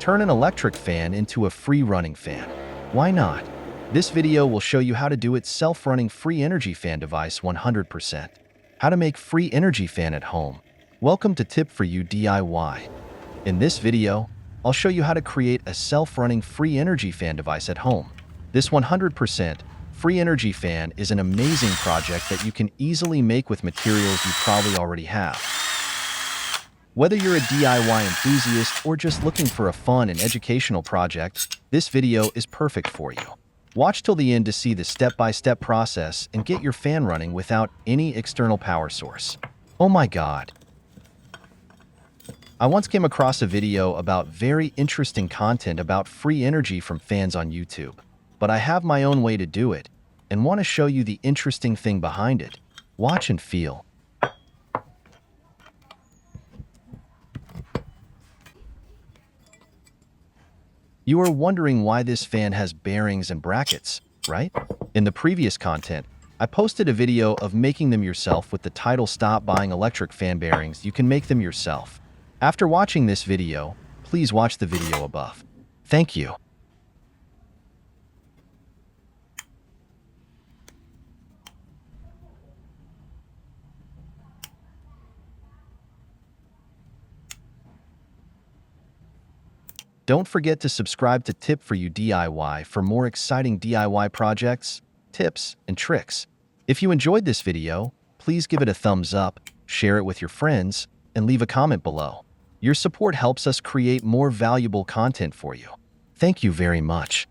Turn an electric fan into a free-running fan. Why not? This video will show you how to do it self-running free energy fan device 100%. How to make free energy fan at home. Welcome to Tip for You DIY. In this video, I'll show you how to create a self-running free energy fan device at home. This 100% free energy fan is an amazing project that you can easily make with materials you probably already have. Whether you're a DIY enthusiast or just looking for a fun and educational project, this video is perfect for you. Watch till the end to see the step-by-step process and get your fan running without any external power source. Oh my God! I once came across a video about very interesting content about free energy from fans on YouTube, but I have my own way to do it and want to show you the interesting thing behind it. Watch and feel. You are wondering why this fan has bearings and brackets, right? In the previous content, I posted a video of making them yourself with the title Stop Buying Electric Fan Bearings. You can make them yourself. After watching this video, please watch the video above. Thank you. Don't forget to subscribe to Tip for You DIY for more exciting DIY projects, tips, and tricks. If you enjoyed this video, please give it a thumbs up, share it with your friends, and leave a comment below. Your support helps us create more valuable content for you. Thank you very much.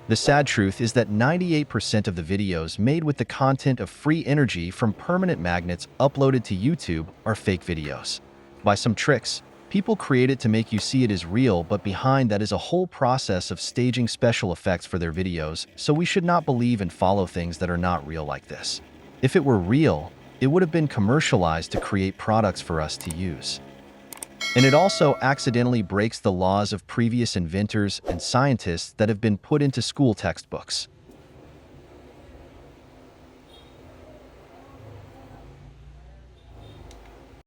The sad truth is that 98% of the videos made with the content of free energy from permanent magnets uploaded to YouTube are fake videos. By some tricks, people create it to make you see it is real, but behind that is a whole process of staging special effects for their videos, so we should not believe and follow things that are not real like this. If it were real, it would have been commercialized to create products for us to use. And it also accidentally breaks the laws of previous inventors and scientists that have been put into school textbooks.